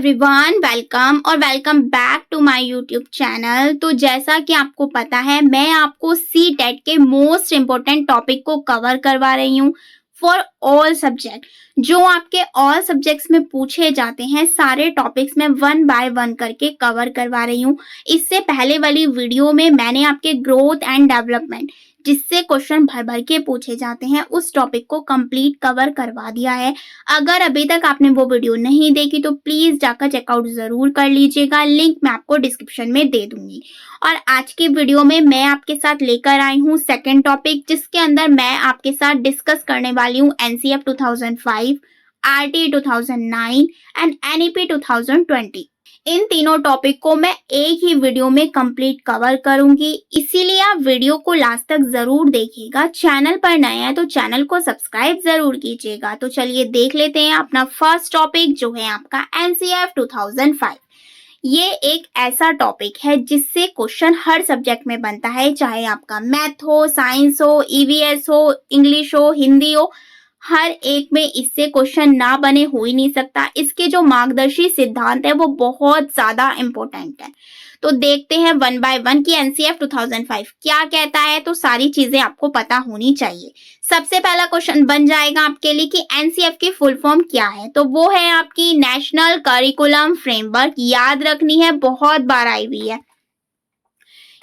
Everyone, welcome back to my YouTube channel. तो जैसा कि आपको पता है, मैं आपको सी टेट के मोस्ट इम्पोर्टेंट टॉपिक को कवर करवा रही हूँ फॉर ऑल सब्जेक्ट। जो आपके ऑल सब्जेक्ट्स में पूछे जाते हैं, सारे टॉपिक्स में वन बाय वन करके कवर करवा रही हूँ। इससे पहले वाली वीडियो में मैंने आपके ग्रोथ एंड डेवलपमेंट, जिससे क्वेश्चन भर भर के पूछे जाते हैं, उस टॉपिक को कंप्लीट कवर करवा दिया है। अगर अभी तक आपने वो वीडियो नहीं देखी तो प्लीज जाकर चेकआउट जरूर कर लीजिएगा, लिंक मैं आपको डिस्क्रिप्शन में दे दूंगी। और आज की वीडियो में मैं आपके साथ लेकर आई हूँ सेकंड टॉपिक, जिसके अंदर मैं आपके साथ डिस्कस करने वाली हूँ एनसीएफ 2005, आरटी 2009 एंड एनईपी 2020। इन तीनों टॉपिक को मैं एक ही वीडियो में कंप्लीट कवर करूंगी, इसीलिए आप वीडियो को लास्ट तक जरूर देखिएगा। चैनल पर नए हैं तो चैनल को सब्सक्राइब जरूर कीजिएगा। तो चलिए देख लेते हैं अपना फर्स्ट टॉपिक, जो है आपका एनसीएफ 2005। ये एक ऐसा टॉपिक है जिससे क्वेश्चन हर सब्जेक्ट में बनता है, चाहे आपका मैथ हो, साइंस हो, ईवीएस हो, इंग्लिश हो, हिंदी हो, हर एक में इससे क्वेश्चन ना बने हो ही नहीं सकता। इसके जो मार्गदर्शी सिद्धांत है वो बहुत ज्यादा इंपॉर्टेंट है। तो देखते हैं वन बाय वन कि एनसीएफ 2005 क्या कहता है। तो सारी चीजें आपको पता होनी चाहिए। सबसे पहला क्वेश्चन बन जाएगा आपके लिए कि एनसीएफ की फुल फॉर्म क्या है। तो वो है आपकी नेशनल करिकुलम फ्रेमवर्क। याद रखनी है, बहुत बार आई हुई है।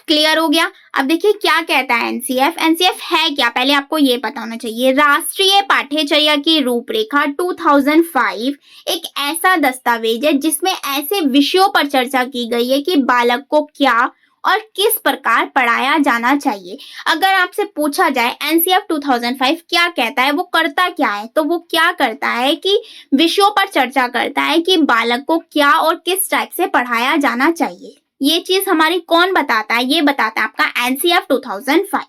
क्लियर हो गया। अब देखिए क्या कहता है एनसीएफ। एनसीएफ है क्या, पहले आपको ये पता होना चाहिए। राष्ट्रीय पाठ्यचर्या की रूपरेखा 2005 एक ऐसा दस्तावेज है जिसमें ऐसे विषयों पर चर्चा की गई है कि बालक को क्या और किस प्रकार पढ़ाया जाना चाहिए। अगर आपसे पूछा जाए एनसीएफ 2005 क्या कहता है, वो करता क्या है, तो वो क्या करता है कि विषयों पर चर्चा करता है कि बालक को क्या और किस टाइप से पढ़ाया जाना चाहिए। ये चीज हमारी कौन बताता है, ये बताता है आपका एनसीएफ 2005।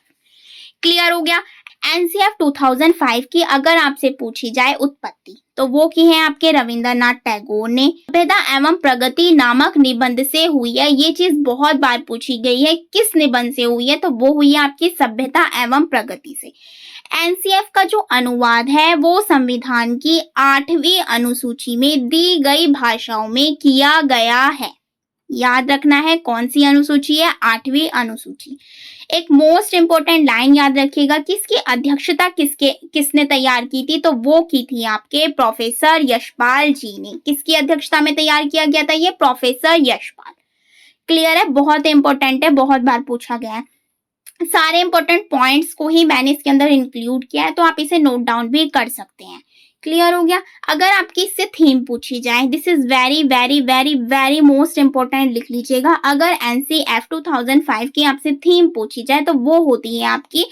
क्लियर हो गया। एनसीएफ 2005 की अगर आपसे पूछी जाए उत्पत्ति, तो वो की है आपके रविंद्रनाथ टैगोर ने। सभ्यता एवं प्रगति नामक निबंध से हुई है। ये चीज बहुत बार पूछी गई है, किस निबंध से हुई है, तो वो हुई है आपकी सभ्यता एवं प्रगति से। एनसीएफ का जो अनुवाद है वो संविधान की 8वीं अनुसूची में दी गई भाषाओं में किया गया है। याद रखना है कौन सी अनुसूची है, 8वीं अनुसूची। एक मोस्ट इंपोर्टेंट लाइन याद रखिएगा कि इसकी अध्यक्षता किसने तैयार की थी, तो वो की थी आपके प्रोफेसर यशपाल जी ने। किसकी अध्यक्षता में तैयार किया गया था, ये प्रोफेसर यशपाल। क्लियर है, बहुत इंपॉर्टेंट है, बहुत बार पूछा गया है। सारे इंपॉर्टेंट पॉइंट्स को ही मैंने इसके अंदर इंक्लूड किया है, तो आप इसे नोट डाउन भी कर सकते हैं। क्लियर हो गया। अगर आपकी इससे थीम पूछी जाए, this is very very very very most important, लिख लीजिएगा। अगर एनसीएफ 2005 की आपसे थीम पूछी जाए तो वो होती है आपकी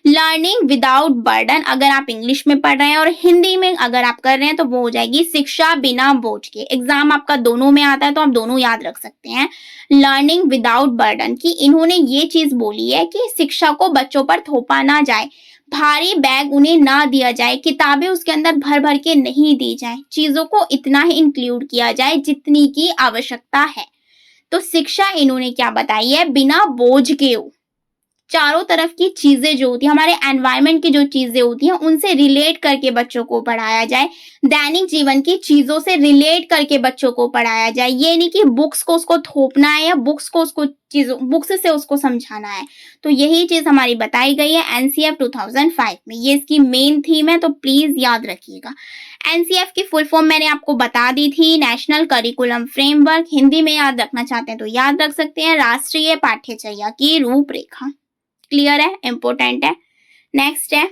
लर्निंग विदाउट बर्डन। अगर आप इंग्लिश में पढ़ रहे हैं और हिंदी में अगर आप कर रहे हैं तो वो हो जाएगी शिक्षा बिना बोझ के। एग्जाम आपका दोनों में आता है तो आप दोनों याद रख सकते हैं। लर्निंग विदाउट बर्डन की इन्होंने ये चीज बोली है कि शिक्षा को बच्चों पर थोपा ना जाए, भारी बैग उन्हें ना दिया जाए, किताबें उसके अंदर भर भर के नहीं दी जाए, चीजों को इतना ही इंक्लूड किया जाए जितनी की आवश्यकता है। तो शिक्षा इन्होंने क्या बताई है, बिना बोझ के हो। चारों तरफ की चीजें जो होती है, हमारे एनवायरनमेंट की जो चीजें होती हैं, उनसे रिलेट करके बच्चों को पढ़ाया जाए। दैनिक जीवन की चीजों से रिलेट करके बच्चों को पढ़ाया जाए। ये नहीं कि बुक्स को उसको थोपना है या बुक्स से उसको समझाना है। तो यही चीज हमारी बताई गई है एनसीएफ 2005 में। ये इसकी मेन थीम है, तो प्लीज याद रखिएगा। एनसीएफ की फुल फॉर्म मैंने आपको बता दी थी, नेशनल करिकुलम फ्रेमवर्क। हिंदी में याद रखना चाहते हैं तो याद रख सकते हैं, राष्ट्रीय पाठ्यचर्या की रूपरेखा। क्लियर है, इंपॉर्टेंट है। नेक्स्ट है,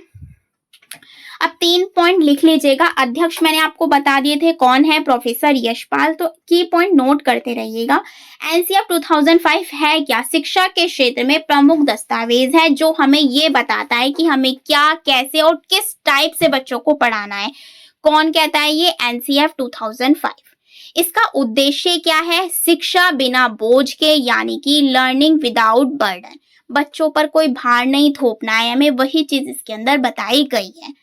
अब 3 पॉइंट लिख लीजिएगा। अध्यक्ष मैंने आपको बता दिए थे कौन है, प्रोफेसर यशपाल। तो की पॉइंट नोट करते रहिएगा। एनसीएफ 2005 है क्या, शिक्षा के क्षेत्र में प्रमुख दस्तावेज है जो हमें ये बताता है कि हमें क्या, कैसे और किस टाइप से बच्चों को पढ़ाना है। कौन कहता है ये, एनसीएफ 2005। इसका उद्देश्य क्या है, शिक्षा बिना बोझ के, यानी कि लर्निंग विदाउट बर्डन। बच्चों पर कोई भार नहीं थोपना है हमें, वही चीज इसके अंदर बताई गई है।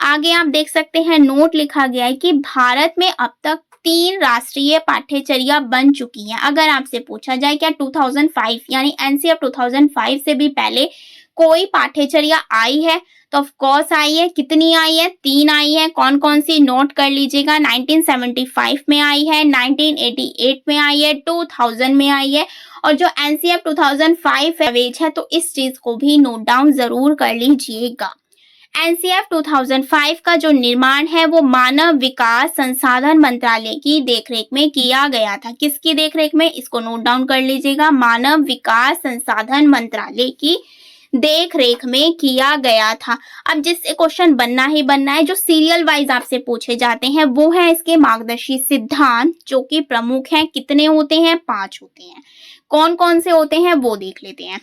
आगे आप देख सकते हैं, नोट लिखा गया है कि भारत में अब तक 3 राष्ट्रीय पाठ्यचर्या बन चुकी हैं। अगर आपसे पूछा जाए क्या 2005 यानी एनसीएफ 2005 से भी पहले कोई पाठ्यचर्या आई है, तो ऑफ कोर्स आई है, कितनी आई है? 3 आई है। कौन कौन सी? नोट कर लीजिएगा। 1975 में आई है, 1988 में आई है, 2000 में आई है, और जो एनसीएफ 2005 एवेज है, तो इस चीज को भी नोट डाउन जरूर कर लीजिएगा। एनसीएफ 2005 का जो निर्माण है वो मानव विकास संसाधन मंत्रालय की देखरेख में किया गया था। किसकी देखरेख में? इसको नोट डाउन कर लीजिएगा। मानव विकास संसाधन मंत्रालय की देखरेख में किया गया था। अब जिससे क्वेश्चन बनना ही बनना है, जो सीरियल वाइज आपसे पूछे जाते हैं, वो है इसके मार्गदर्शी सिद्धांत, जो कि प्रमुख हैं। कितने होते हैं? 5 होते हैं। कौन कौन से होते हैं वो देख लेते हैं।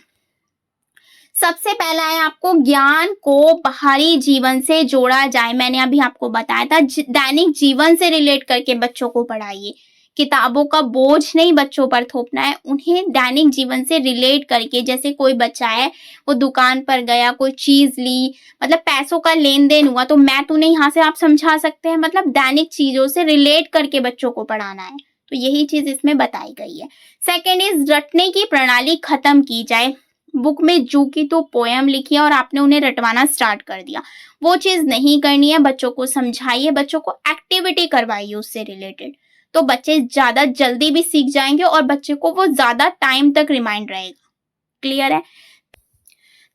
सबसे पहला है आपको ज्ञान को बाहरी जीवन से जोड़ा जाए। मैंने अभी आपको बताया था दैनिक जीवन से रिलेट करके बच्चों को पढ़ाइए। किताबों का बोझ नहीं बच्चों पर थोपना है, उन्हें दैनिक जीवन से रिलेट करके। जैसे कोई बच्चा है, वो दुकान पर गया, कोई चीज ली, मतलब पैसों का लेन देन हुआ, तो मैं तूने यहाँ से आप समझा सकते हैं, मतलब दैनिक चीजों से रिलेट करके बच्चों को पढ़ाना है। तो यही चीज इसमें बताई गई है। सेकेंड इज रटने की प्रणाली खत्म की जाए। बुक में जू की तो पोयम लिखी है और आपने उन्हें रटवाना स्टार्ट कर दिया, वो चीज नहीं करनी है। बच्चों को समझाइए, बच्चों को एक्टिविटी करवाइए उससे रिलेटेड, तो बच्चे ज्यादा जल्दी भी सीख जाएंगे और बच्चे को वो ज्यादा टाइम तक रिमाइंड रहेगा। क्लियर है?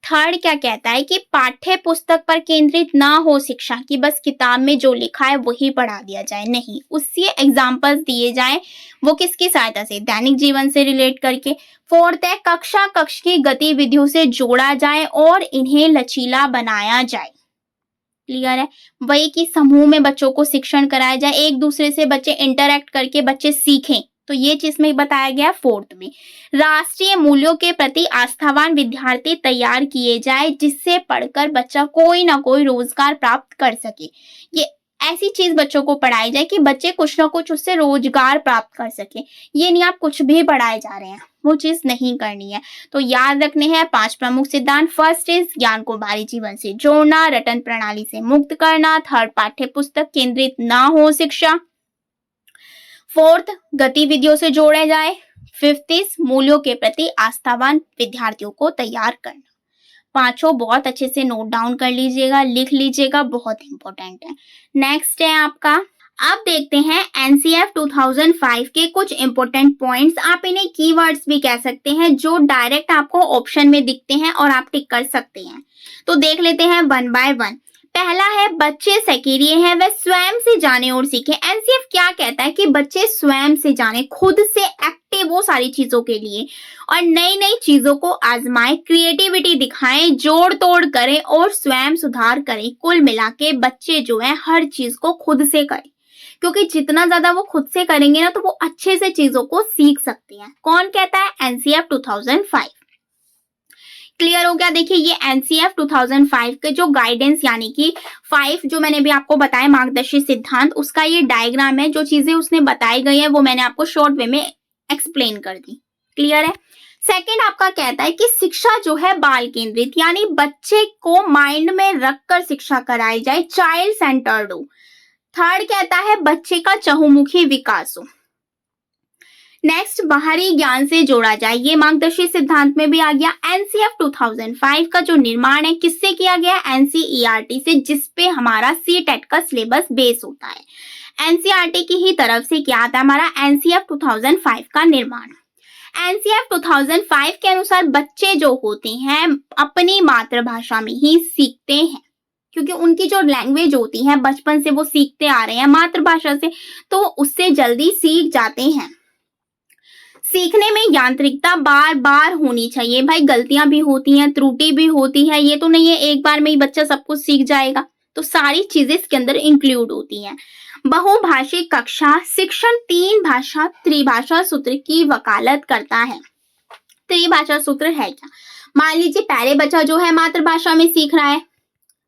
थर्ड क्या कहता है कि पाठ्य पुस्तक पर केंद्रित ना हो शिक्षा, की बस किताब में जो लिखा है वही पढ़ा दिया जाए, नहीं, उससे एग्जाम्पल्स दिए जाएं। वो किसकी सहायता से? दैनिक जीवन से रिलेट करके। फोर्थ है कक्षा कक्ष की गतिविधियों से जोड़ा जाए और इन्हें लचीला बनाया जाए। क्लियर है? वही कि समूह में बच्चों को शिक्षण कराया जाए, एक दूसरे से बच्चे इंटरैक्ट करके बच्चे सीखें, तो ये चीज में बताया गया। फोर्थ में राष्ट्रीय मूल्यों के प्रति आस्थावान विद्यार्थी तैयार किए जाए, जिससे पढ़कर बच्चा कोई ना कोई रोजगार प्राप्त कर सके। ये ऐसी चीज बच्चों को पढ़ाई जाए कि बच्चे कुछ ना कुछ उससे रोजगार प्राप्त कर सके। ये नहीं आप कुछ भी पढ़ाए जा रहे हैं, वो चीज नहीं करनी है। तो याद रखने हैं 5 प्रमुख सिद्धांत। फर्स्ट इज ज्ञान को बाहरी जीवन से जोड़ना, रटन प्रणाली से मुक्त करना। थर्ड, पाठ्य पुस्तक केंद्रित ना हो शिक्षा। फोर्थ, गतिविधियों से जोड़े जाए। फिफ्थ इज मूल्यों के प्रति आस्थावान विद्यार्थियों को तैयार करना। पांचों बहुत अच्छे से नोट डाउन कर लीजिएगा, लिख लीजिएगा, बहुत इंपॉर्टेंट है। नेक्स्ट है आपका, अब देखते हैं एनसीएफ 2005 के कुछ इंपॉर्टेंट पॉइंट्स। आप इन्हें कीवर्ड्स भी कह सकते हैं, जो डायरेक्ट आपको ऑप्शन में दिखते हैं और आप टिक कर सकते हैं। तो देख लेते हैं वन बाय वन। पहला है बच्चे सक्रिय हैं, वे स्वयं से जाने और सीखें। एनसीएफ क्या कहता है कि बच्चे स्वयं से जाने, खुद से एक्टिव हो सारी चीजों के लिए, और नई नई चीजों को आजमाएं, क्रिएटिविटी दिखाएं, जोड़ तोड़ करें और स्वयं सुधार करें। कुल मिला के बच्चे जो है हर चीज को खुद से करें, क्योंकि जितना ज्यादा वो खुद से करेंगे ना, तो वो अच्छे से चीजों को सीख सकते हैं। कौन कहता है? एनसीएफ 2005। क्लियर हो गया? देखिए ये एनसीएफ 2005 के जो गाइडेंस यानी कि 5 जो मैंने भी आपको बताया मार्गदर्शी सिद्धांत, उसका ये डायग्राम है। जो चीजें उसने बताई गई है वो मैंने आपको शॉर्ट वे में एक्सप्लेन कर दी। क्लियर है? सेकंड आपका कहता है कि शिक्षा जो है बाल केंद्रित, यानी बच्चे को माइंड में रखकर शिक्षा कराई जाए, चाइल्ड सेंटर्ड हो। थर्ड कहता है बच्चे का चहुमुखी विकास हो। नेक्स्ट, बाहरी ज्ञान से जोड़ा जाए, ये मार्गदर्शी सिद्धांत में भी आ गया। एनसीएफ 2005 का जो निर्माण है किससे किया गया? एनसीईआरटी से, जिसपे हमारा सीटेट का सिलेबस बेस होता है। एनसीईआरटी की ही तरफ से क्या आता है हमारा एनसीएफ 2005 का निर्माण। एनसीएफ 2005 के अनुसार बच्चे जो होते हैं अपनी मातृभाषा में ही सीखते हैं, क्योंकि उनकी जो लैंग्वेज होती है बचपन से वो सीखते आ रहे हैं मातृभाषा से, तो उससे जल्दी सीख जाते हैं। सीखने में यांत्रिकता बार बार होनी चाहिए। भाई गलतियां भी होती हैं, त्रुटि भी होती है, ये तो नहीं है एक बार में ही बच्चा सब कुछ सीख जाएगा, तो सारी चीजें इसके अंदर इंक्लूड होती हैं। बहुभाषिक कक्षा, शिक्षण 3 भाषा त्रिभाषा सूत्र की वकालत करता है। त्रिभाषा सूत्र है क्या? मान लीजिए पहले बच्चा जो है मातृभाषा में सीख रहा है,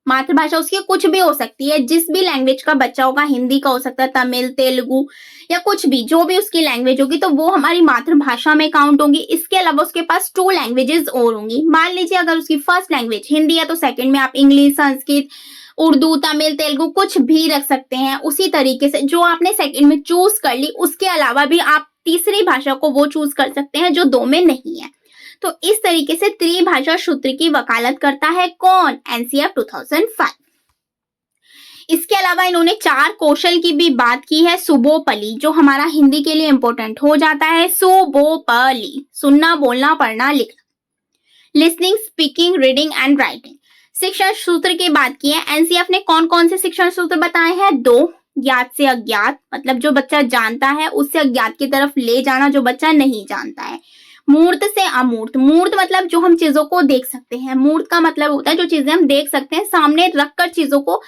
मातृभाषा उसकी कुछ भी हो सकती है, जिस भी लैंग्वेज का बच्चा होगा, हिंदी का हो सकता है, तमिल, तेलुगु या कुछ भी, जो भी उसकी लैंग्वेज होगी तो वो हमारी मातृभाषा में काउंट होंगी। इसके अलावा उसके पास 2 लैंग्वेजेस और होंगी। मान लीजिए अगर उसकी फर्स्ट लैंग्वेज हिंदी है तो सेकंड में आप इंग्लिश, संस्कृत, उर्दू, तमिल, तेलुगु कुछ भी रख सकते हैं। उसी तरीके से जो आपने सेकंड में चूज कर ली, उसके अलावा भी आप तीसरी भाषा को वो चूज कर सकते हैं जो 2 में नहीं है। तो इस तरीके से त्रिभाषा सूत्र की वकालत करता है कौन? एनसीएफ 2005। इसके अलावा इन्होंने 4 कौशल की भी बात की है, सुबोपली, जो हमारा हिंदी के लिए इंपॉर्टेंट हो जाता है। सुबोपली, सुनना, बोलना, पढ़ना, लिखना, listening, speaking, reading and writing. शिक्षण सूत्र की बात की है। एनसीएफ ने कौन कौन से शिक्षण सूत्र बताए हैं? 2, ज्ञात से अज्ञात, मतलब जो बच्चा जानता है उससे अज्ञात की तरफ ले जाना जो बच्चा नहीं जानता है। मूर्त से अमूर्त, मूर्त मतलब जो हम चीजों को देख सकते हैं, मूर्त का मतलब होता है जो चीजें हम देख सकते हैं, सामने रखकर चीजों को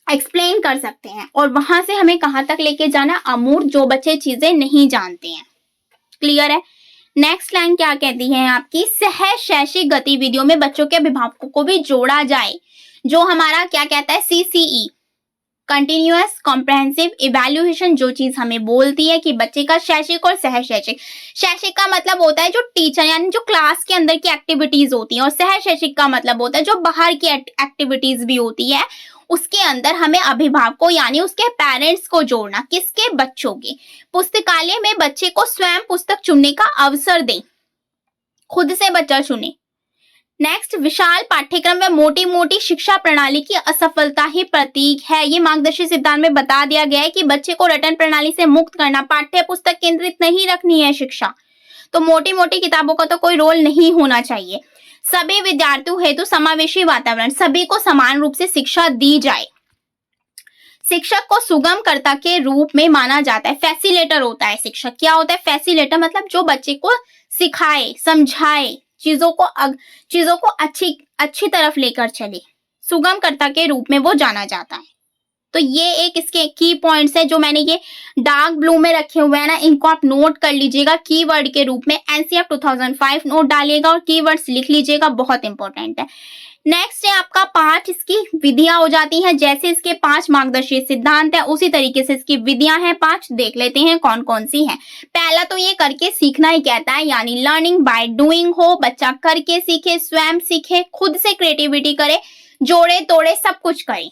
एक्सप्लेन कर सकते हैं, और वहां से हमें कहां तक लेके जाना? अमूर्त, जो बच्चे चीजें नहीं जानते हैं। क्लियर है? नेक्स्ट लाइन क्या कहती है आपकी? सहज शैक्षिक गतिविधियों में बच्चों के अभिभावकों को भी जोड़ा जाए, जो हमारा क्या कहता है? सीसीई, कंटिन्यूअस कॉम्प्रहेंसिव इवैल्यूएशन, जो चीज हमें बोलती है कि बच्चे का शैक्षिक और सहज शैक्षिक। शैक्षिक का मतलब होता है जो टीचर यानी जो क्लास के अंदर की एक्टिविटीज होती है, और सहज शैक्षिक का मतलब होता है जो बाहर की एक्टिविटीज भी होती है, उसके अंदर हमें अभिभावकों यानी उसके पेरेंट्स को जोड़ना। किसके? बच्चों के। पुस्तकालय में बच्चे को स्वयं पुस्तक चुनने का अवसर दें, खुद से बच्चा चुने। नेक्स्ट, विशाल पाठ्यक्रम में मोटी मोटी शिक्षा प्रणाली की असफलता ही प्रतीक है। ये मार्गदर्शी सिद्धांत में बता दिया गया है कि बच्चे को रटन प्रणाली से मुक्त करना, पाठ्य पुस्तक केंद्रित नहीं रखनी है शिक्षा, तो मोटी मोटी किताबों का तो कोई रोल नहीं होना चाहिए। सभी विद्यार्थियों हेतु समावेशी वातावरण, सभी को समान रूप से शिक्षा दी जाए। शिक्षक को सुगमकर्ता के रूप में माना जाता है, फैसिलेटर होता है शिक्षक। क्या होता है? फैसिलेटर, मतलब जो बच्चे को सिखाए, समझाए, चीजों को अच्छी तरफ लेकर चले, सुगमकर्ता के रूप में वो जाना जाता है। तो ये एक इसके की पॉइंट्स है जो मैंने ये डार्क ब्लू में रखे हुए हैं ना, इनको आप नोट कर लीजिएगा कीवर्ड के रूप में। एनसीएफ 2005 नोट डालिएगा और कीवर्ड्स लिख लीजिएगा, बहुत इंपॉर्टेंट है। नेक्स्ट है आपका 5 इसकी विधियां हो जाती हैं। जैसे इसके 5 मार्गदर्शी सिद्धांत है उसी तरीके से इसकी विधियां हैं 5। देख लेते हैं कौन कौन सी हैं। पहला तो ये करके सीखना ही कहता है, यानी लर्निंग बाय डूइंग हो, बच्चा करके सीखे, स्वयं सीखे, खुद से क्रिएटिविटी करे, जोड़े तोड़े सब कुछ करे,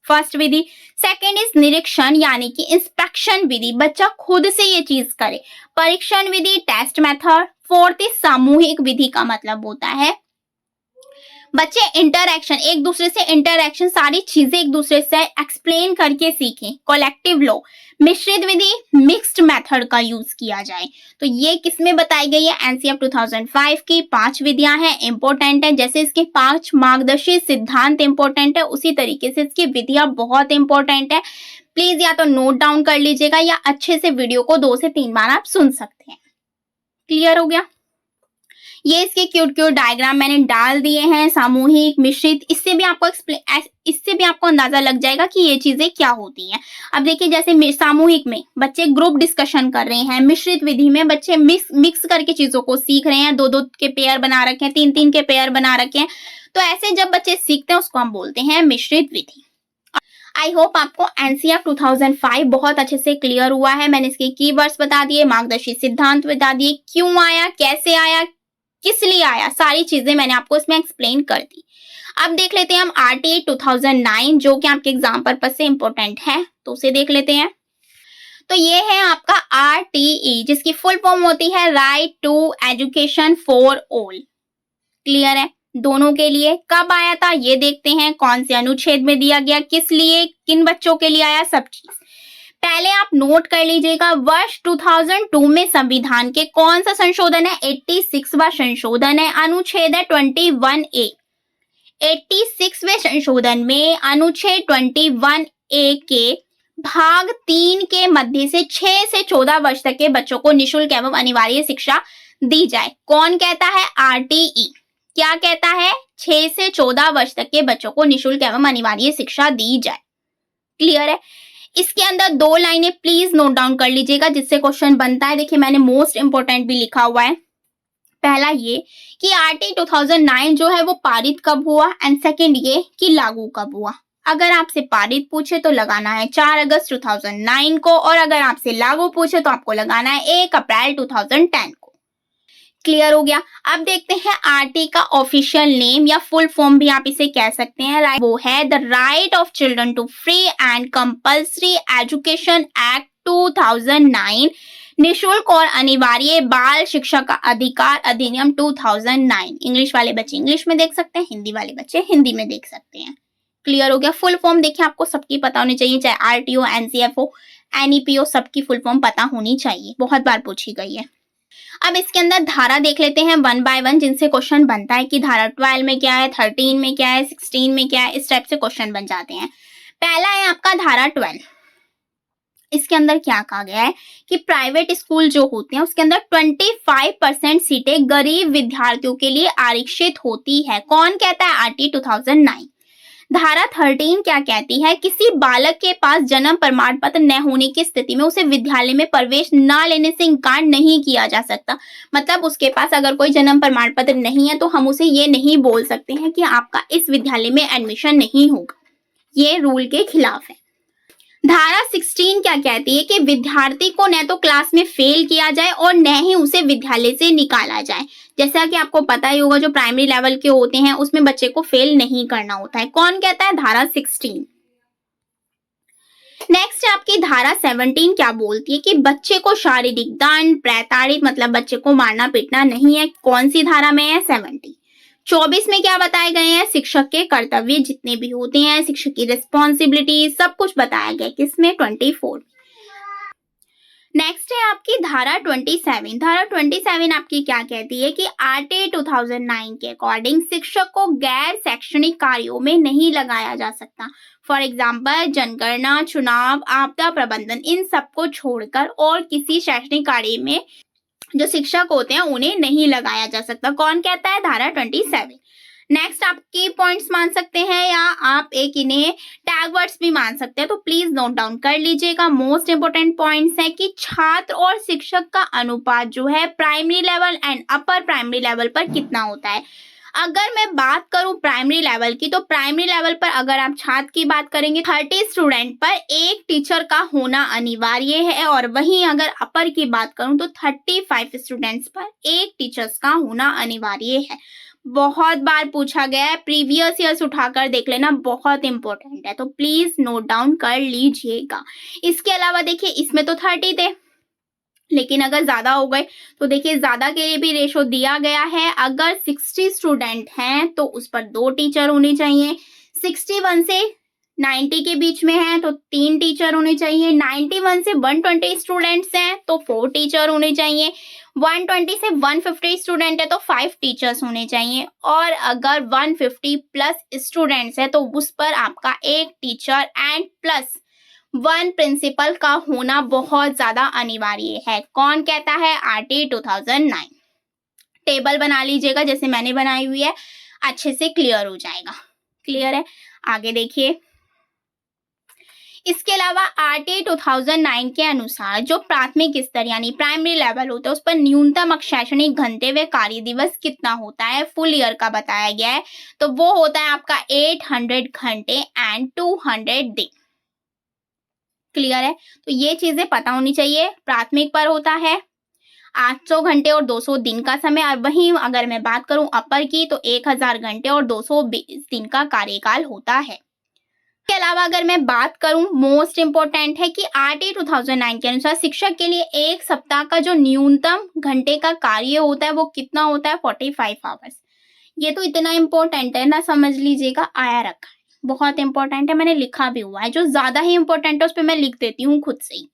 फर्स्ट विधि। सेकेंड इज निरीक्षण यानी कि इंस्पेक्शन विधि, बच्चा खुद से ये चीज करे, परीक्षण विधि, टेस्ट मेथड। फोर्थ इज सामूहिक विधि, का मतलब होता है बच्चे इंटरैक्शन, एक दूसरे से इंटरैक्शन, सारी चीजें एक दूसरे से एक्सप्लेन करके सीखें, कलेक्टिव लो। मिश्रित विधि, मिक्स्ड मेथड का यूज किया जाए। तो ये किसमें बताई गई है? एनसीएफ 2005 की 5 विधियां हैं, इंपॉर्टेंट है। जैसे इसके 5 मार्गदर्शी सिद्धांत इंपॉर्टेंट है, उसी तरीके से इसकी विधियां बहुत इंपॉर्टेंट है। प्लीज या तो नोट डाउन कर लीजिएगा या अच्छे से वीडियो को 2 से 3 बार आप सुन सकते हैं। क्लियर हो गया? ये इसके क्यूट डायग्राम मैंने डाल दिए हैं, सामूहिक, मिश्रित, इससे भी आपको अंदाजा लग जाएगा कि ये चीजें क्या होती हैं। अब देखिए, जैसे सामूहिक में बच्चे ग्रुप डिस्कशन कर रहे हैं, मिश्रित विधि में बच्चे मिक्स करके चीजों को सीख रहे हैं, 2-2 के पेयर बना रखे हैं, 3-3 के पेयर बना रखे हैं। तो ऐसे जब बच्चे सीखते हैं उसको हम बोलते हैं मिश्रित विधि। आई होप आपको एनसीएफ 2005 बहुत अच्छे से क्लियर हुआ है। मैंने इसके कीवर्ड्स बता दिए, मार्गदर्शी सिद्धांत बता दिए, क्यों आया, कैसे आया, किस लिए आया, सारी चीजें मैंने आपको इसमें एक्सप्लेन कर दी। अब देख लेते हैं हम आरटीई 2009, जो कि आपके एग्जाम पर्पस से इंपॉर्टेंट है, तो उसे देख लेते हैं। तो ये है आपका आरटीई, जिसकी फुल फॉर्म होती है right to education for all. Clear है? दोनों के लिए। कब आया था ये देखते हैं, कौन से अनुच्छेद में दिया गया, किस लिए, किन बच्चों के लिए आया, सब चीज पहले आप नोट कर लीजिएगा। वर्ष 2002 में संविधान के कौन सा संशोधन है? 86वां संशोधन है, अनुच्छेद है 21A। 86वें संशोधन में अनुच्छेद 21A के भाग 3 के मध्य से 6 से 14 वर्ष तक के बच्चों को निःशुल्क एवं अनिवार्य शिक्षा दी जाए। कौन कहता है? आरटीई। क्या कहता है? 6 से 14 वर्ष तक के बच्चों को निःशुल्क एवं अनिवार्य शिक्षा दी जाए। क्लियर है? इसके अंदर 2 लाइनें प्लीज नोट डाउन कर लीजिएगा, जिससे क्वेश्चन बनता है। देखिए, मैंने मोस्ट इंपोर्टेंट भी लिखा हुआ है। पहला ये कि आरटीई 2009 जो है वो पारित कब हुआ, एंड सेकंड ये कि लागू कब हुआ। अगर आपसे पारित पूछे तो लगाना है 4 अगस्त 2009 को, और अगर आपसे लागू पूछे तो आपको लगाना है 1 अप्रैल 2010 को। क्लियर हो गया? अब देखते हैं आरटीई का ऑफिशियल नेम या फुल फॉर्म भी आप इसे कह सकते हैं, वो है the right of children to free and compulsory education act 2009, निशुल्क और अनिवार्य बाल शिक्षा का अधिकार अधिनियम 2009। इंग्लिश वाले बच्चे इंग्लिश में देख सकते हैं, हिंदी वाले बच्चे हिंदी में देख सकते हैं। क्लियर हो गया। फुल फॉर्म देखिए आपको सबकी पता होनी चाहिए, चाहे आरटीओ, एनसीएफओ, एनईपीओ, सबकी फुल फॉर्म पता होनी चाहिए, बहुत बार पूछी गई है। अब इसके अंदर धारा देख लेते हैं वन बाय वन, जिनसे क्वेश्चन बनता है कि धारा 12 में क्या है, 13 में क्या है, 16 में क्या है, इस टाइप से क्वेश्चन बन जाते हैं। पहला है आपका धारा 12। इसके अंदर क्या कहा गया है कि प्राइवेट स्कूल जो होते हैं उसके अंदर 25% सीटें गरीब विद्यार्थियों के लिए आरक्षित होती है। कौन कहता है? आरटी 2009। धारा 13 क्या कहती है? किसी बालक के पास जन्म प्रमाण पत्र न होने की स्थिति में उसे विद्यालय में प्रवेश न लेने से इनकार नहीं किया जा सकता। मतलब उसके पास अगर कोई जन्म प्रमाण पत्र नहीं है तो हम उसे ये नहीं बोल सकते हैं कि आपका इस विद्यालय में एडमिशन नहीं होगा, ये रूल के खिलाफ है। धारा 16 क्या कहती है कि विद्यार्थी को न तो क्लास में फेल किया जाए और न ही उसे विद्यालय से निकाला जाए। जैसा कि आपको पता ही होगा, जो प्राइमरी लेवल के होते हैं उसमें बच्चे को फेल नहीं करना होता है। कौन कहता है? धारा 16। नेक्स्ट आपकी धारा 17 क्या बोलती है कि बच्चे को शारीरिक दंड, प्रताड़ित मतलब बच्चे को मारना पीटना नहीं है। कौन सी धारा में है? 70। 24 में क्या बताए गए हैं? शिक्षक के कर्तव्य जितने भी होते हैं, शिक्षक की रिस्पॉन्सिबिलिटी, सब कुछ बताया गया। किसमें? 24। नेक्स्ट है आपकी धारा 27। धारा 27 आपकी क्या कहती है कि आरटी 2009 के अकॉर्डिंग शिक्षक को गैर शैक्षणिक कार्यों में नहीं लगाया जा सकता। फॉर एग्जाम्पल जनगणना, चुनाव, आपदा प्रबंधन, इन सबको छोड़कर और किसी शैक्षणिक कार्य में जो शिक्षक होते हैं उन्हें नहीं लगाया जा सकता। कौन कहता है? धारा 27। नेक्स्ट आप की पॉइंट्स मान सकते हैं या आप एक इन्हें टैग वर्ड्स भी मान सकते हैं, तो प्लीज नोट डाउन कर लीजिएगा। मोस्ट इंपोर्टेंट पॉइंट्स है कि छात्र और शिक्षक का अनुपात जो है primary level and upper primary level पर कितना होता है। अगर मैं बात करूं प्राइमरी लेवल की, तो प्राइमरी लेवल पर अगर आप छात्र की बात करेंगे 30 स्टूडेंट पर एक टीचर का होना अनिवार्य है, और वहीं अगर अपर की बात करूं तो 35 स्टूडेंट्स पर एक टीचर्स का होना अनिवार्य है। बहुत बार पूछा गया है, प्रीवियस ईयर्स उठाकर देख लेना, बहुत इंपॉर्टेंट है, तो प्लीज नोट डाउन कर लीजिएगा। इसके अलावा देखिए इसमें तो 30 थे, लेकिन अगर ज्यादा हो गए तो देखिए ज्यादा के लिए भी रेशो दिया गया है। अगर 60 स्टूडेंट हैं तो उस पर 2 टीचर होने चाहिए। 61 से 90 के बीच में है तो 3 टीचर होने चाहिए। 91 से 120 स्टूडेंट्स हैं तो 4 टीचर होने चाहिए। 120 से 150 स्टूडेंट है तो 5 टीचर्स होने चाहिए। और अगर 150 प्लस स्टूडेंट्स है तो उस पर आपका एक टीचर एंड प्लस 1 प्रिंसिपल का होना बहुत ज्यादा अनिवार्य है। कौन कहता है? आरटी 2009। टेबल बना लीजिएगा जैसे मैंने बनाई हुई है, अच्छे से क्लियर हो जाएगा। क्लियर है? आगे देखिए, इसके अलावा आरटी 2009 के अनुसार जो प्राथमिक स्तर यानी प्राइमरी लेवल होता है उस पर न्यूनतम शैक्षणिक घंटे व कार्य दिवस कितना होता है, फुल ईयर का बताया गया है, तो वो होता है आपका 800 घंटे एंड 200 दिन। क्लियर है? तो ये चीजें पता होनी चाहिए। प्राथमिक पर होता है 800 घंटे और 200 दिन का समय, और वहीं अगर मैं बात करूं अपर की तो 1000 घंटे और 220 दिन का कार्यकाल होता है। इसके अलावा अगर मैं बात करूं, मोस्ट इंपोर्टेंट है कि आरटी 2009 के अनुसार शिक्षक के लिए एक सप्ताह का जो न्यूनतम घंटे का कार्य होता है वो कितना होता है? 45 आवर्स। ये तो इतना इंपॉर्टेंट है ना, समझ लीजिएगा, आया रखा है, बहुत इंपॉर्टेंट है, मैंने लिखा भी हुआ है। जो ज्यादा ही इंपॉर्टेंट है उस पर मैं लिख देती हूँ खुद से ही।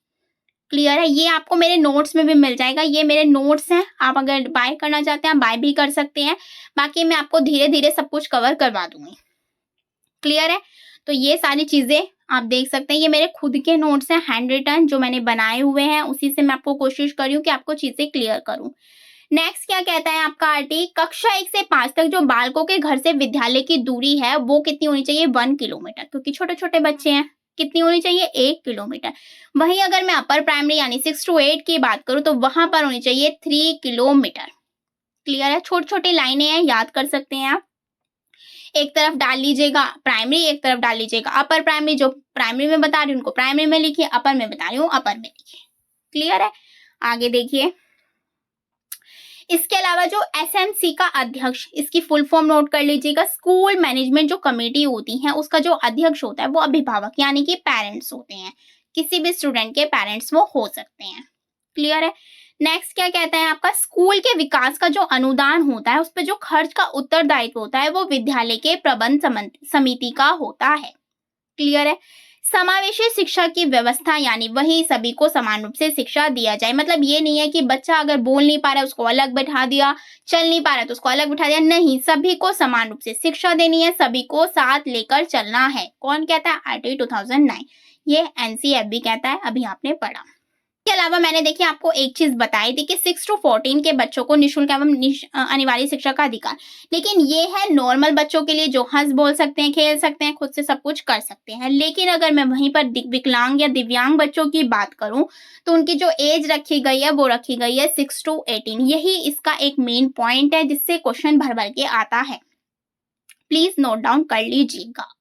क्लियर है? ये आपको मेरे नोट्स में भी मिल जाएगा, ये मेरे नोट्स हैं, आप अगर बाय करना चाहते हैं बाय भी कर सकते हैं। बाकी मैं आपको धीरे धीरे सब कुछ कवर करवा दूंगी। क्लियर है? तो ये सारी चीजें आप देख सकते हैं, ये मेरे खुद के नोट्स हैं, हैंड रिटन, जो मैंने बनाए हुए हैं, उसी से मैं आपको कोशिश कर रही हूँ कि आपको चीजें क्लियर करूँ। नेक्स्ट क्या कहता है आपका आरटी? कक्षा 1 से 5 तक जो बालकों के घर से विद्यालय की दूरी है वो कितनी होनी चाहिए? 1 किलोमीटर, क्योंकि छोटे छोटे बच्चे हैं। कितनी होनी चाहिए? 1 किलोमीटर। वहीं अगर मैं अपर प्राइमरी यानी 6 to 8 की बात करूं तो वहां पर होनी चाहिए 3 किलोमीटर। क्लियर है? छोटी छोटी लाइनें हैं, याद कर सकते हैं आप। एक तरफ डाल लीजिएगा प्राइमरी, एक तरफ डाल लीजिएगा अपर प्राइमरी। जो प्राइमरी में बता रही हूँ उनको प्राइमरी में लिखिए, अपर में बता रही हूँ अपर में लिखिए। क्लियर है? आगे देखिए, इसके अलावा जो एसएमसी का अध्यक्ष, इसकी फुल फॉर्म नोट कर लीजिएगा। स्कूल मैनेजमेंट जो कमेटी होती है उसका जो अध्यक्ष होता है वो अभिभावक यानी कि पेरेंट्स होते हैं। किसी भी स्टूडेंट के पेरेंट्स वो हो सकते हैं। क्लियर है। नेक्स्ट क्या कहता है आपका, स्कूल के विकास का जो अनुदान होता है उस पर जो खर्च का उत्तरदायित्व होता है वो विद्यालय के प्रबंध समिति का होता है। क्लियर है। समावेशी शिक्षा की व्यवस्था यानी वही सभी को समान रूप से शिक्षा दिया जाए, मतलब ये नहीं है कि बच्चा अगर बोल नहीं पा रहा है उसको अलग बैठा दिया, चल नहीं पा रहा है तो उसको अलग बैठा दिया, नहीं, सभी को समान रूप से शिक्षा देनी है, सभी को साथ लेकर चलना है। कौन कहता है, आरटी 2009, ये एनसीएफबी कहता है, अभी आपने पढ़ा। इसके अलावा मैंने देखिए आपको एक चीज बताई थी कि 6 to 14 के बच्चों को निःशुल्क एवं अनिवार्य शिक्षा का अधिकार, लेकिन ये है नॉर्मल बच्चों के लिए जो हंस बोल सकते हैं, खेल सकते हैं, खुद से सब कुछ कर सकते हैं। लेकिन अगर मैं वहीं पर विकलांग या दिव्यांग बच्चों की बात करूं तो उनकी जो एज रखी गई है वो रखी गई है 6 to 18। यही इसका एक मेन पॉइंट है जिससे क्वेश्चन भर भर के आता है, प्लीज नोट डाउन कर लीजिएगा।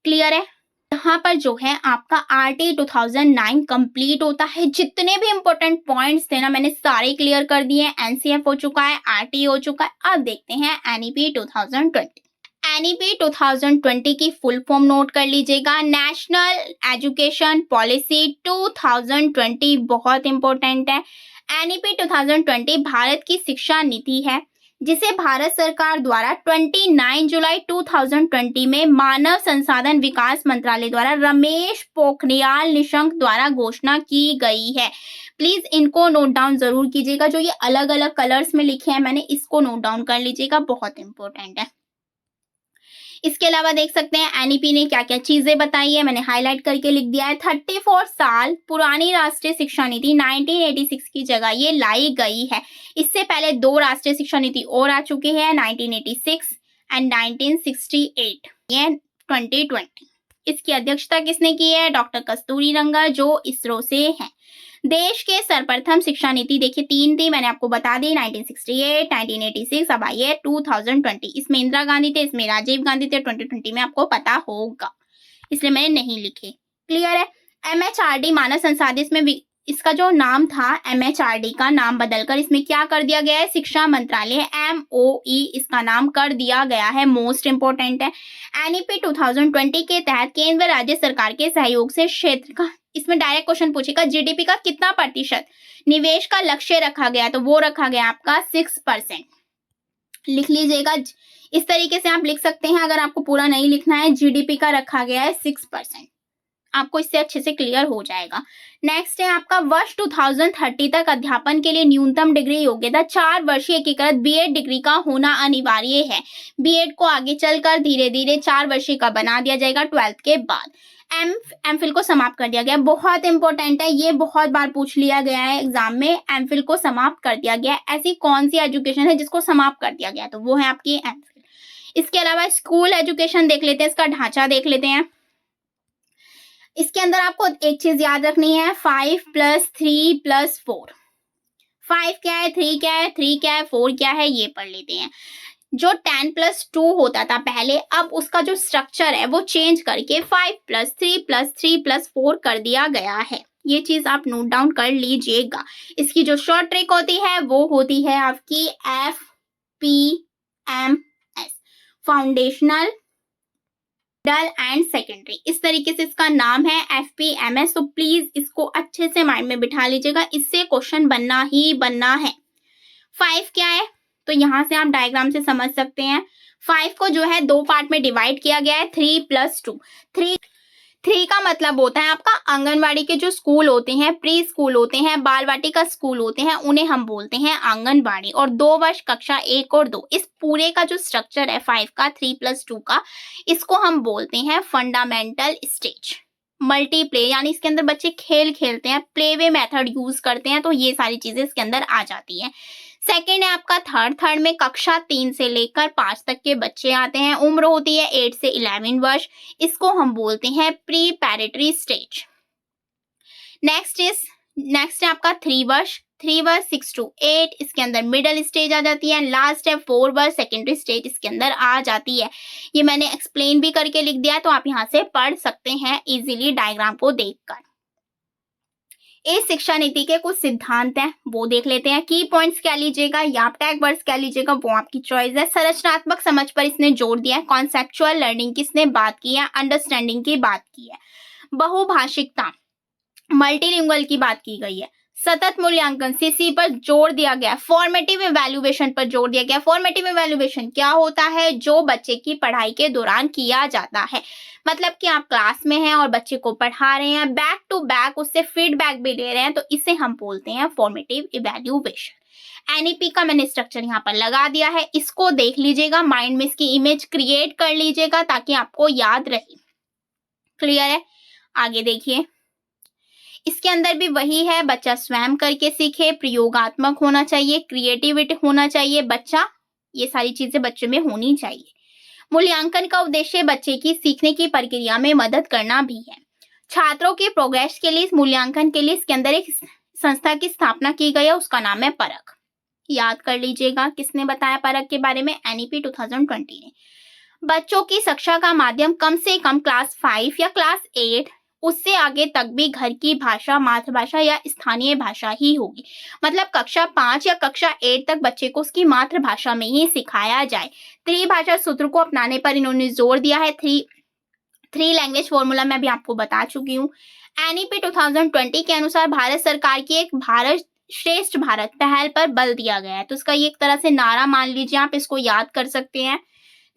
क्लियर है। यहाँ पर जो है आपका आरटी 2009 कंप्लीट होता है। जितने भी इंपॉर्टेंट पॉइंट्स थे ना मैंने सारे क्लियर कर दिए। एनसीएफ हो चुका है, आरटी हो चुका है। अब देखते हैं एनईपी 2020। एनईपी 2020 की फुल फॉर्म नोट कर लीजिएगा, नेशनल एजुकेशन पॉलिसी 2020, बहुत इंपॉर्टेंट है। एनईपी 2020 भारत की शिक्षा नीति है जिसे भारत सरकार द्वारा 29 जुलाई 2020 में मानव संसाधन विकास मंत्रालय द्वारा रमेश पोखरियाल निशंक द्वारा घोषणा की गई है। प्लीज इनको नोट डाउन जरूर कीजिएगा, जो ये अलग अलग कलर्स में लिखे हैं मैंने इसको नोट डाउन कर लीजिएगा, बहुत इंपॉर्टेंट है। इसके अलावा देख सकते हैं एनईपी ने क्या क्या चीजें बताई है, मैंने हाईलाइट करके लिख दिया है। 34 साल पुरानी राष्ट्रीय शिक्षा नीति 1986 की जगह ये लाई गई है। इससे पहले 2 राष्ट्रीय शिक्षा नीति और आ चुकी है, 1986 एंड 1968, ये 2020। इसकी अध्यक्षता किसने की है, डॉक्टर कस्तूरी रंगन, जो इसरो से हैं। देश के सर्वप्रथम शिक्षा नीति देखिए 3 थी, मैंने आपको बता दी, 1968, 1986, अब आई है 2020। इसमें इंदिरा गांधी थे, इसमें राजीव गांधी थे, 2020 में आपको पता होगा, इसलिए मैंने नहीं लिखे। क्लियर है। एमएचआरडी मानव संसाधन, इसमें इसका जो नाम था एमएचआरडी का नाम बदलकर इसमें क्या कर दिया गया है, शिक्षा मंत्रालय एमओई इसका नाम कर दिया गया है, मोस्ट इंपोर्टेंट है। एनईपी 2020 के तहत केंद्र राज्य सरकार के सहयोग से क्षेत्र का, इसमें डायरेक्ट क्वेश्चन पूछेगा जीडीपी का कितना प्रतिशत निवेश का लक्ष्य रखा गया, तो वो रखा गया आपका 6%। लिख लीजिएगा, इस तरीके से आप लिख सकते हैं। अगर आपको पूरा नहीं लिखना है, जीडीपी का रखा गया है 6%, आपको इससे अच्छे से क्लियर हो जाएगा। नेक्स्ट है आपका वर्ष 2030 तक अध्यापन के लिए न्यूनतम डिग्री योग्यता 4 वर्षीय एकीकृत बीएड डिग्री का होना अनिवार्य है। बीएड को आगे चलकर धीरे धीरे 4 वर्षीय का बना दिया जाएगा 12th के बाद। एमफिल को समाप्त कर दिया गया, बहुत इंपॉर्टेंट है, ये बहुत बार पूछ लिया गया है एग्जाम में। एमफिल को समाप्त कर दिया गया, ऐसी कौन सी एजुकेशन है जिसको समाप्त कर दिया गया, तो वो है आपकी एमफिल। इसके अलावा स्कूल एजुकेशन देख लेते हैं, इसका ढांचा देख लेते हैं। इसके अंदर आपको एक चीज याद रखनी है, 5 + 3 + 4। 5 क्या है, 3 क्या है, 3 क्या है, 4 क्या है, ये पढ़ लेते हैं। जो 10 + 2 होता था पहले, अब उसका जो स्ट्रक्चर है वो चेंज करके 5 + 3 + 3 + 4 कर दिया गया है। ये चीज आप नोट डाउन कर लीजिएगा। इसकी जो शॉर्ट ट्रिक होती है वो होती है आपकी FPMS, foundational middle and secondary, इस तरीके से इसका नाम है FPMS। तो प्लीज इसको अच्छे से माइंड में बिठा लीजिएगा, इससे क्वेश्चन बनना ही बनना है। 5 क्या है, तो यहाँ से आप डायग्राम से समझ सकते हैं। 5 को जो है 2 पार्ट में डिवाइड किया गया है, 3 + 2। 3 का मतलब होता है आपका आंगनवाड़ी के जो स्कूल होते हैं, प्री स्कूल होते हैं, बाल वाटिका स्कूल होते हैं, उन्हें हम बोलते हैं आंगनवाड़ी। और 2 वर्ष कक्षा 1 और 2, इस पूरे का जो स्ट्रक्चर है 5 का, 3 + 2 का, इसको हम बोलते हैं फंडामेंटल स्टेज। मल्टी प्ले, यानी इसके अंदर बच्चे खेल खेलते हैं, प्ले वे मेथड यूज करते हैं, तो ये सारी चीजें इसके अंदर आ जाती है। सेकेंड है आपका थर्ड में कक्षा 3 से लेकर 5 तक के बच्चे आते हैं, उम्र होती है 8 से 11 वर्ष, इसको हम बोलते हैं प्रीपैरेटरी स्टेज। नेक्स्ट है आपका 3 वर्ष 6 to 8, इसके अंदर मिडिल स्टेज आ जाती है। लास्ट है 4 वर्ष, सेकेंडरी स्टेज इसके अंदर आ जाती है। ये मैंने एक्सप्लेन भी करके लिख दिया, तो आप यहाँ से पढ़ सकते हैं इजीली डायग्राम को देखकर। इस शिक्षा नीति के कुछ सिद्धांत हैं, वो देख लेते हैं। की पॉइंट्स क्या लीजिएगा या टैग वर्ड्स क्या लीजिएगा, वो आपकी चॉइस है। संरचनात्मक समझ पर इसने जोर दिया है। कॉन्सेप्चुअल लर्निंग की इसने बात की है, अंडरस्टैंडिंग की बात की है। बहुभाषिकता, मल्टीलिंगुअल की बात की गई है। सतत मूल्यांकन सीसी पर जोर दिया गया, फॉर्मेटिव इवैल्यूएशन पर जोर दिया गया। फॉर्मेटिव इवैल्यूएशन क्या होता है? जो बच्चे की पढ़ाई के दौरान किया जाता है, मतलब कि आप क्लास में हैं और बच्चे को पढ़ा रहे हैं, बैक टू बैक उससे फीडबैक भी ले रहे हैं, तो इसे हम बोलते हैं फॉर्मेटिव इवैल्यूएशन। एनईपी का मैंने स्ट्रक्चर यहाँ पर लगा दिया है, इसको देख लीजिएगा, माइंड में इसकी इमेज क्रिएट कर लीजिएगा ताकि आपको याद रहे। क्लियर है? आगे देखिए, इसके अंदर भी वही है, बच्चा स्वयं करके सीखे, प्रयोगात्मक होना चाहिए, क्रिएटिविटी होना चाहिए, बच्चा ये सारी चीजें बच्चे में होनी चाहिए। मूल्यांकन का उद्देश्य बच्चे की सीखने की प्रक्रिया में मदद करना भी है। छात्रों के प्रोग्रेस के लिए, मूल्यांकन के लिए इसके अंदर एक संस्था की स्थापना की गई है, उसका नाम है परख। याद कर लीजिएगा, किसने बताया परख के बारे में? एनईपी 2020 ने। बच्चों की शिक्षा का माध्यम कम से कम क्लास 5 या क्लास 8, उससे आगे तक भी घर की भाषा, मातृभाषा या स्थानीय भाषा ही होगी। मतलब कक्षा 5 या कक्षा 8 तक बच्चे को उसकी मातृभाषा में ही सिखाया जाए। त्रिभाषा सूत्र को अपनाने पर इन्होंने जोर दिया है। थ्री लैंग्वेज फॉर्मूला मैं भी आपको बता चुकी हूँ। एनईपी 2020 के अनुसार भारत सरकार की एक भारत श्रेष्ठ भारत पहल पर बल दिया गया है, तो इसका ये एक तरह से नारा मान लीजिए, आप इसको याद कर सकते हैं।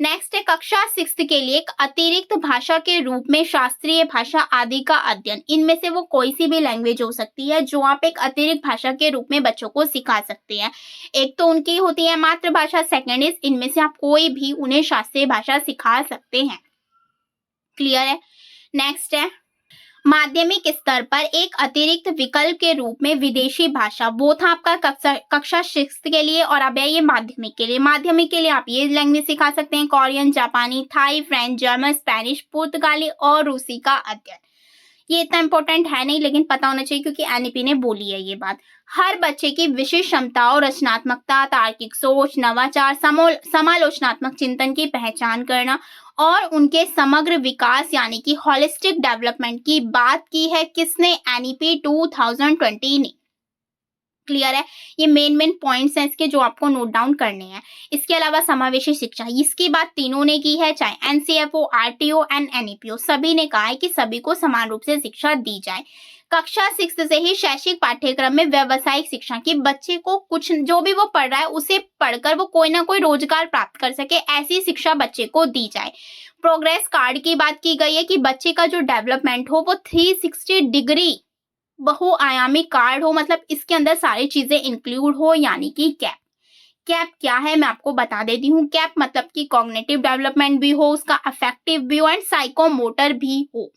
नेक्स्ट है कक्षा 6 के लिए एक अतिरिक्त भाषा के रूप में शास्त्रीय भाषा आदि का अध्ययन। इनमें से वो कोई सी भी लैंग्वेज हो सकती है जो आप एक अतिरिक्त भाषा के रूप में बच्चों को सिखा सकते हैं। एक तो उनकी होती है मातृभाषा, सेकेंड इज इनमें से आप कोई भी उन्हें शास्त्रीय भाषा सिखा सकते हैं। क्लियर है? नेक्स्ट है माध्यमिक स्तर पर एक अतिरिक्त विकल्प के रूप में विदेशी भाषा। वो था आपका कक्षा 6 के लिए, और अब है ये माध्यमिक के लिए। माध्यमिक के लिए आप ये लैंग्वेज सिखा सकते हैं, कोरियन, जापानी, थाई, फ्रेंच, जर्मन, स्पेनिश, पुर्तगाली और रूसी का अध्ययन। ये इतना इंपॉर्टेंट है नहीं, लेकिन पता होना चाहिए क्योंकि एनईपी ने बोली है ये बात। हर बच्चे की विशिष्ट क्षमताओं, रचनात्मकता, तार्किक सोच, नवाचार, समालोचनात्मक चिंतन की पहचान करना और उनके समग्र विकास यानी कि होलिस्टिक डेवलपमेंट की बात की है किसने? एनईपी 2020 ने। क्लियर है? ये मेन पॉइंट्स हैं इसके जो आपको नोट डाउन करने हैं। इसके अलावा समावेशी शिक्षा, इसकी बात तीनों ने की है, चाहे एनसीएफओ, आरटीओ एंड एनईपीओ, सभी ने कहा है कि सभी को समान रूप से शिक्षा दी जाए। कक्षा 6 से ही शैक्षिक पाठ्यक्रम में व्यावसायिक शिक्षा की, बच्चे को कुछ जो भी वो पढ़ रहा है उसे पढ़कर वो कोई ना कोई रोजगार प्राप्त कर सके, ऐसी शिक्षा बच्चे को दी जाए। प्रोग्रेस कार्ड की बात की गई है कि बच्चे का जो डेवलपमेंट हो वो 360 डिग्री बहुआयामी कार्ड हो, मतलब इसके अंदर सारी चीजें इंक्लूड हो, यानी कि कैप। कैप क्या है मैं आपको बता देती हूँ। कैप मतलब कि कॉग्निटिव डेवलपमेंट भी हो, उसका अफेक्टिव भी हो एंड साइकोमोटर भी हो।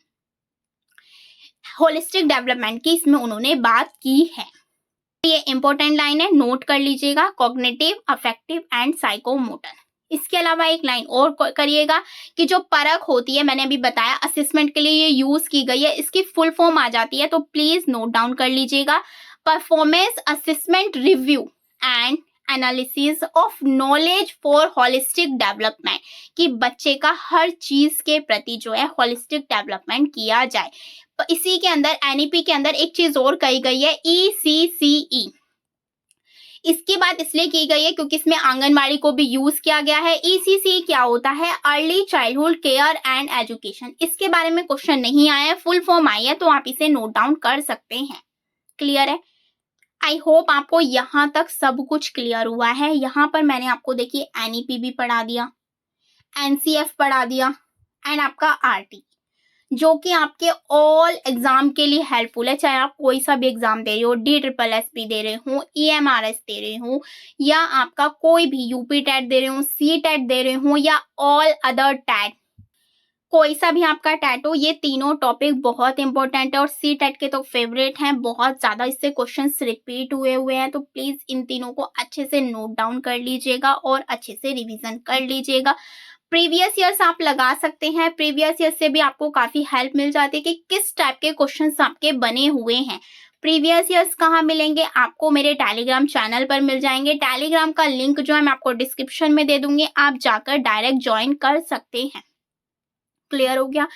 होलिस्टिक डेवलपमेंट की इसमें उन्होंने बात की है। ये इंपॉर्टेंट लाइन है, नोट कर लीजिएगा, कॉग्निटिव, अफेक्टिव एंड साइकोमोटर। इसके अलावा एक लाइन और करिएगा कि जो परख होती है, मैंने अभी बताया असेसमेंट के लिए ये यूज की गई है, इसकी फुल फॉर्म आ जाती है, तो प्लीज नोट डाउन कर लीजिएगा। Performance assessment review and analysis of knowledge for holistic development, कि बच्चे का हर चीज के प्रति जो है होलिस्टिक डेवलपमेंट किया जाए। इसी के अंदर एनईपी के अंदर एक चीज और कही गई है, ECCE। इसकी बात इसलिए की गई है क्योंकि इसमें आंगनवाड़ी को भी यूज किया गया है। ECCE क्या होता है? Early childhood care and education. इसके बारे में क्वेश्चन नहीं आया है, फुल फॉर्म आई है, तो आप इसे नोट डाउन कर सकते हैं। क्लियर है? आई होप आपको यहाँ तक सब कुछ क्लियर हुआ है। यहाँ पर मैंने आपको देखिए एनईपी भी पढ़ा दिया, एनसीएफ पढ़ा दिया एंड आपका आरटी, जो कि आपके ऑल एग्जाम के लिए हेल्पफुल है। चाहे आप कोई सा भी एग्जाम दे रहे हो, DSSS दे रहे हो, EMRS दे रहे हो, या आपका कोई भी यूपी टेट दे रहे हो, CTET दे रहे हो, या ऑल अदर टेट, कोई सा भी आपका टेट हो, ये तीनों टॉपिक बहुत इंपॉर्टेंट है और CTET के तो फेवरेट हैं, बहुत ज्यादा इससे क्वेश्चंस रिपीट हुए हैं। तो प्लीज इन तीनों को अच्छे से नोट डाउन कर लीजिएगा और अच्छे से रिविजन कर लीजिएगा। प्रीवियस ईयर्स आप लगा सकते हैं, प्रीवियस ईयर से भी आपको काफी हेल्प मिल जाती है कि किस टाइप के क्वेश्चंस आपके बने हुए हैं। प्रीवियस ईयर्स कहाँ मिलेंगे? आपको मेरे टेलीग्राम चैनल पर मिल जाएंगे। टेलीग्राम का लिंक जो है मैं आपको डिस्क्रिप्शन में दे दूंगी, आप जाकर डायरेक्ट ज्वाइन कर सकते हैं। क्लियर हो गया?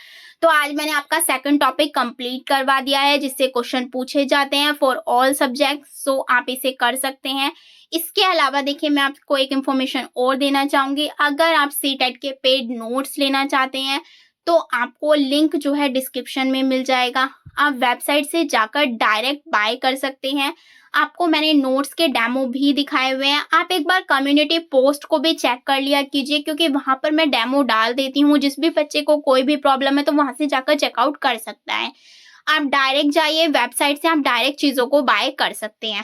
तो आज मैंने आपका सेकंड टॉपिक कंप्लीट करवा दिया है, जिससे क्वेश्चन पूछे जाते हैं फॉर ऑल सब्जेक्ट, सो आप इसे कर सकते हैं। इसके अलावा देखिए मैं आपको एक इन्फॉर्मेशन और देना चाहूंगी, अगर आप CTET के पेड नोट्स लेना चाहते हैं तो आपको लिंक जो है डिस्क्रिप्शन में मिल जाएगा। आप वेबसाइट से जाकर डायरेक्ट बाय कर सकते हैं। आपको मैंने नोट्स के डेमो भी दिखाए हुए हैं। आप एक बार कम्युनिटी पोस्ट को भी चेक कर लिया कीजिए, क्योंकि वहाँ पर मैं डेमो डाल देती हूँ। जिस भी बच्चे को कोई भी प्रॉब्लम है तो वहाँ से जाकर चेकआउट कर सकता है। आप डायरेक्ट जाइए वेबसाइट से, आप डायरेक्ट चीज़ों को बाय कर सकते हैं।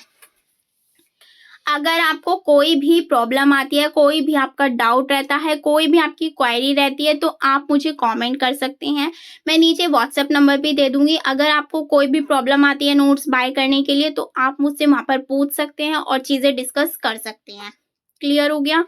अगर आपको कोई भी प्रॉब्लम आती है, कोई भी आपका डाउट रहता है, कोई भी आपकी क्वेरी रहती है, तो आप मुझे कमेंट कर सकते हैं। मैं नीचे व्हाट्सएप नंबर भी दे दूँगी। अगर आपको कोई भी प्रॉब्लम आती है नोट्स बाय करने के लिए, तो आप मुझसे वहाँ पर पूछ सकते हैं और चीज़ें डिस्कस कर सकते हैं। क्लियर हो गया?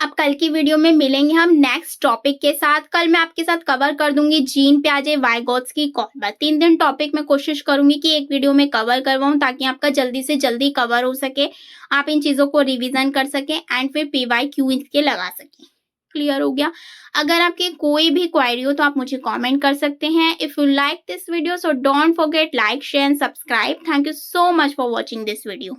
अब कल की वीडियो में मिलेंगे हम नेक्स्ट टॉपिक के साथ। कल मैं आपके साथ कवर कर दूंगी जीन पियाजे वाइगोत्स्की कॉल्बर्ट। 3 टॉपिक मैं कोशिश करूंगी कि एक वीडियो में कवर करवाऊं, ताकि आपका जल्दी से जल्दी कवर हो सके, आप इन चीजों को रिवीजन कर सकें एंड फिर PYQ इसके लगा सकें। क्लियर हो गया? अगर आपकी कोई भी क्वेरी हो तो आप मुझे कमेंट कर सकते हैं। If you like this video so don't forget like, share and subscribe. Thank you so much for watching this video.